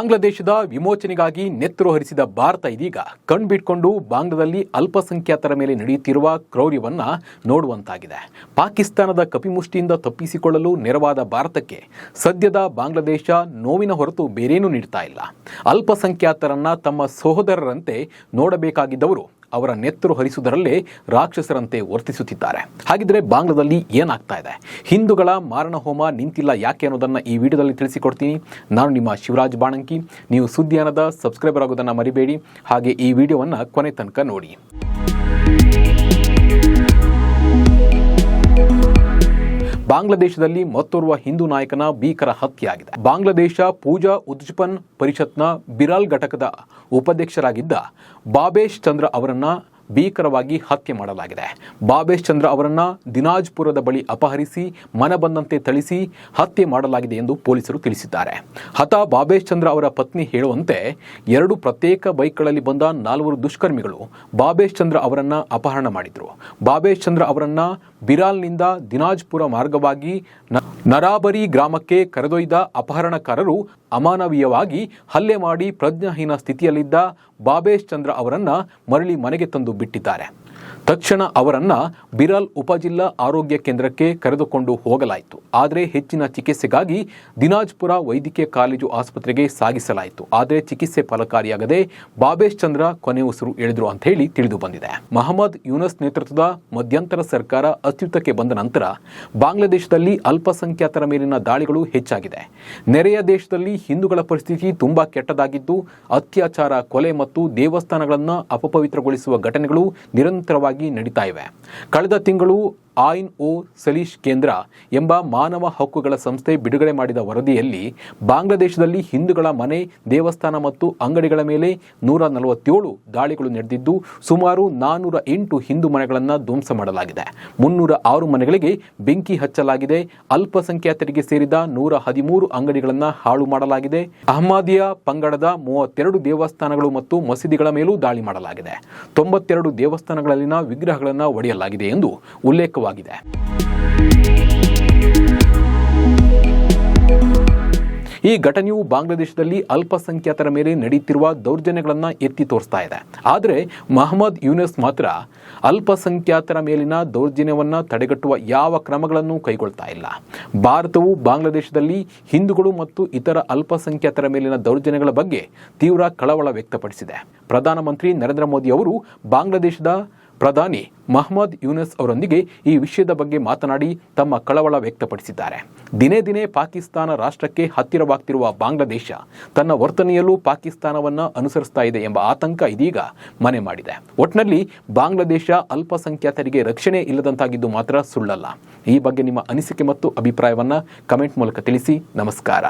ಬಾಂಗ್ಲಾದೇಶದ ವಿಮೋಚನೆಗಾಗಿ ನೆತ್ತರು ಹರಿಸಿದ ಭಾರತ ಇದೀಗ ಕಣ್ಬಿಟ್ಕೊಂಡು ಬಾಂಗ್ಲಾದಲ್ಲಿ ಅಲ್ಪಸಂಖ್ಯಾತರ ಮೇಲೆ ನಡೆಯುತ್ತಿರುವ ಕ್ರೌರ್ಯವನ್ನ ನೋಡುವಂತಾಗಿದೆ. ಪಾಕಿಸ್ತಾನದ ಕಪಿಮುಷ್ಟಿಯಿಂದ ತಪ್ಪಿಸಿಕೊಳ್ಳಲು ನೆರವಾದ ಭಾರತಕ್ಕೆ ಸದ್ಯದ ಬಾಂಗ್ಲಾದೇಶ ನೋವಿನ ಹೊರತು ಬೇರೇನೂ ನೀಡ್ತಾ ಇಲ್ಲ. ಅಲ್ಪಸಂಖ್ಯಾತರನ್ನ ತಮ್ಮ ಸಹೋದರರಂತೆ ನೋಡಬೇಕಾಗಿದ್ದವರು ಅವರ ನೆತ್ತರು ಹರಿಸುವುದರಲ್ಲೇ ರಾಕ್ಷಸರಂತೆ ವರ್ತಿಸುತ್ತಿದ್ದಾರೆ. ಹಾಗಿದ್ರೆ ಬಾಂಗ್ಲಾದಲ್ಲಿ ಏನಾಗ್ತಾ ಇದೆ? ಹಿಂದೂಗಳ ಮಾರಣ ಹೋಮ ನಿಂತಿಲ್ಲ ಯಾಕೆ ಅನ್ನೋದನ್ನ ಈ ವಿಡಿಯೋದಲ್ಲಿ ತಿಳಿಸಿಕೊಡ್ತೀನಿ. ನಾನು ನಿಮ್ಮ ಶಿವರಾಜ್ ಬಾಣಂಕಿ. ನೀವು ಸುದ್ದಿಯಾನದ ಸಬ್ಸ್ಕ್ರೈಬರ್ ಆಗೋದನ್ನ ಮರಿಬೇಡಿ. ಹಾಗೆ ಈ ವಿಡಿಯೋವನ್ನ ಕೊನೆ ತನಕ ನೋಡಿ. ಬಾಂಗ್ಲಾದೇಶದಲ್ಲಿ ಮತ್ತೋರ್ವ ಹಿಂದೂ ನಾಯಕನ ಭೀಕರ ಹತ್ಯೆಯಾಗಿದೆ. ಬಾಂಗ್ಲಾದೇಶ ಪೂಜಾ ಉಜ್ಪನ್ ಪರಿಷತ್ನ ಬಿರಾಲ್ ಘಟಕದ ಉಪಾಧ್ಯಕ್ಷರಾಗಿದ್ದ ಬಾಬೇಶ್ ಚಂದ್ರ ಅವರನ್ನ ಭೀಕರವಾಗಿ ಹತ್ಯೆ ಮಾಡಲಾಗಿದೆ. ಬಾಬೇಶ್ ಚಂದ್ರ ಅವರನ್ನ ದಿನಾಜ್ಪುರದ ಬಳಿ ಅಪಹರಿಸಿ ಮನ ಬಂದಂತೆ ಥಳಿಸಿ ಹತ್ಯೆ ಮಾಡಲಾಗಿದೆ ಎಂದು ಪೊಲೀಸರು ತಿಳಿಸಿದ್ದಾರೆ. ಹತ ಬಾಬೇಶ್ ಚಂದ್ರ ಅವರ ಪತ್ನಿ ಹೇಳುವಂತೆ 2 ಪ್ರತ್ಯೇಕ ಬೈಕ್ಗಳಲ್ಲಿ ಬಂದ 4 ದುಷ್ಕರ್ಮಿಗಳು ಬಾಬೇಶ್ ಚಂದ್ರ ಅವರನ್ನ ಅಪಹರಣ ಮಾಡಿದ್ರು. ಬಾಬೇಶ್ ಚಂದ್ರ ಅವರನ್ನ ಬಿರಾಲ್ನಿಂದ ದಿನಾಜ್ಪುರ ಮಾರ್ಗವಾಗಿ ನರಾಬರಿ ಗ್ರಾಮಕ್ಕೆ ಕರೆದೊಯ್ದ ಅಪಹರಣಕಾರರು ಅಮಾನವೀಯವಾಗಿ ಹಲ್ಲೆ ಮಾಡಿ ಪ್ರಜ್ಞಾಹೀನ ಸ್ಥಿತಿಯಲ್ಲಿದ್ದ ಬಾಬೇಶ್ ಚಂದ್ರ ಅವರನ್ನ ಮರಳಿ ಮನೆಗೆ ತಂದು ಬಿಟ್ಟಿದ್ದಾರೆ. ತಕ್ಷಣ ಅವರನ್ನ ಬಿರಾಲ್ ಉಪಜಿಲ್ಲಾ ಆರೋಗ್ಯ ಕೇಂದ್ರಕ್ಕೆ ಕರೆದುಕೊಂಡು ಹೋಗಲಾಯಿತು. ಆದರೆ ಹೆಚ್ಚಿನ ಚಿಕಿತ್ಸೆಗಾಗಿ ದಿನಾಜ್ಪುರ ವೈದ್ಯಕೀಯ ಕಾಲೇಜು ಆಸ್ಪತ್ರೆಗೆ ಸಾಗಿಸಲಾಯಿತು. ಆದರೆ ಚಿಕಿತ್ಸೆ ಫಲಕಾರಿಯಾಗದೆ ಬಾಬೇಶ್ ಚಂದ್ರ ಕೊನೆ ಉಸಿರು ಎಳೆದ್ರು ಅಂತ ಹೇಳಿ ತಿಳಿದು ಬಂದಿದೆ. ಮೊಹಮ್ಮದ್ ಯೂನಸ್ ನೇತೃತ್ವದ ಮಧ್ಯಂತರ ಸರ್ಕಾರ ಅಸ್ತಿತ್ವಕ್ಕೆ ಬಂದ ನಂತರ ಬಾಂಗ್ಲಾದೇಶದಲ್ಲಿ ಅಲ್ಪಸಂಖ್ಯಾತರ ಮೇಲಿನ ದಾಳಿಗಳು ಹೆಚ್ಚಾಗಿದೆ. ನೆರೆಯ ದೇಶದಲ್ಲಿ ಹಿಂದೂಗಳ ಪರಿಸ್ಥಿತಿ ತುಂಬಾ ಕೆಟ್ಟದಾಗಿದ್ದು, ಅತ್ಯಾಚಾರ, ಕೊಲೆ ಮತ್ತು ದೇವಸ್ಥಾನಗಳನ್ನು ಅಪಪವಿತ್ರಗೊಳಿಸುವ ಘಟನೆಗಳು ನಿರಂತರವಾಗಿ ನಡೀತಾ ಇವೆ. ಕಳೆದ ತಿಂಗಳು ಆಯಿನ್ ಓ ಸಲೀಶ್ ಕೇಂದ್ರ ಎಂಬ ಮಾನವ ಹಕ್ಕುಗಳ ಸಂಸ್ಥೆ ಬಿಡುಗಡೆ ಮಾಡಿದ ವರದಿಯಲ್ಲಿ ಬಾಂಗ್ಲಾದೇಶದಲ್ಲಿ ಹಿಂದೂಗಳ ಮನೆ, ದೇವಸ್ಥಾನ ಮತ್ತು ಅಂಗಡಿಗಳ ಮೇಲೆ 147 ದಾಳಿಗಳು ನಡೆದಿದ್ದು, ಸುಮಾರು 408 ಹಿಂದೂ ಮನೆಗಳನ್ನು ಧ್ವಂಸ ಮಾಡಲಾಗಿದೆ. 306 ಮನೆಗಳಿಗೆ ಬೆಂಕಿ ಹಚ್ಚಲಾಗಿದೆ. ಅಲ್ಪಸಂಖ್ಯಾತರಿಗೆ ಸೇರಿದ 113 ಅಂಗಡಿಗಳನ್ನು ಹಾಳು ಮಾಡಲಾಗಿದೆ. ಅಹ್ಮದಿಯಾ ಪಂಗಡದ 32 ದೇವಸ್ಥಾನಗಳು ಮತ್ತು ಮಸೀದಿಗಳ ಮೇಲೂ ದಾಳಿ ಮಾಡಲಾಗಿದೆ. 92 ದೇವಸ್ಥಾನಗಳಲ್ಲಿನ ವಿಗ್ರಹಗಳನ್ನು ಒಡೆಯಲಾಗಿದೆ ಎಂದು ಉಲ್ಲೇಖವಾಗಿದೆ. ಈ ಘಟನೆಯು ಬಾಂಗ್ಲಾದೇಶದಲ್ಲಿ ಅಲ್ಪಸಂಖ್ಯಾತರ ಮೇಲೆ ನಡೆಯುತ್ತಿರುವ ದೌರ್ಜನ್ಯಗಳನ್ನು ಎತ್ತಿ ತೋರಿಸ್ತಾ ಇದೆ. ಆದರೆ ಮೊಹಮ್ಮದ್ ಯೂನಸ್ ಮಾತ್ರ ಅಲ್ಪಸಂಖ್ಯಾತರ ಮೇಲಿನ ದೌರ್ಜನ್ಯವನ್ನು ತಡೆಗಟ್ಟುವ ಯಾವ ಕ್ರಮಗಳನ್ನು ಕೈಗೊಳ್ತಾ ಇಲ್ಲ. ಭಾರತವು ಬಾಂಗ್ಲಾದೇಶದಲ್ಲಿ ಹಿಂದೂಗಳು ಮತ್ತು ಇತರ ಅಲ್ಪಸಂಖ್ಯಾತರ ಮೇಲಿನ ದೌರ್ಜನ್ಯಗಳ ಬಗ್ಗೆ ತೀವ್ರ ಕಳವಳ ವ್ಯಕ್ತಪಡಿಸಿದೆ. ಪ್ರಧಾನಮಂತ್ರಿ ನರೇಂದ್ರ ಮೋದಿ ಅವರು ಬಾಂಗ್ಲಾದೇಶದ ಪ್ರಧಾನಿ ಮೊಹಮ್ಮದ್ ಯೂನಸ್ ಅವರೊಂದಿಗೆ ಈ ವಿಷಯದ ಬಗ್ಗೆ ಮಾತನಾಡಿ ತಮ್ಮ ಕಳವಳ ವ್ಯಕ್ತಪಡಿಸಿದ್ದಾರೆ. ದಿನೇ ದಿನೇ ಪಾಕಿಸ್ತಾನ ರಾಷ್ಟ್ರಕ್ಕೆ ಹತ್ತಿರವಾಗ್ತಿರುವ ಬಾಂಗ್ಲಾದೇಶ ತನ್ನ ವರ್ತನೆಯಲ್ಲೂ ಪಾಕಿಸ್ತಾನವನ್ನು ಅನುಸರಿಸ್ತಾ ಇದೆ ಎಂಬ ಆತಂಕ ಇದೀಗ ಮನೆ ಮಾಡಿದೆ. ಒಟ್ಟಿನಲ್ಲಿ ಬಾಂಗ್ಲಾದೇಶ ಅಲ್ಪಸಂಖ್ಯಾತರಿಗೆ ರಕ್ಷಣೆ ಇಲ್ಲದಂತಾಗಿದ್ದು ಮಾತ್ರ ಸುಳ್ಳಲ್ಲ. ಈ ಬಗ್ಗೆ ನಿಮ್ಮ ಅನಿಸಿಕೆ ಮತ್ತು ಅಭಿಪ್ರಾಯವನ್ನು ಕಮೆಂಟ್ ಮೂಲಕ ತಿಳಿಸಿ. ನಮಸ್ಕಾರ.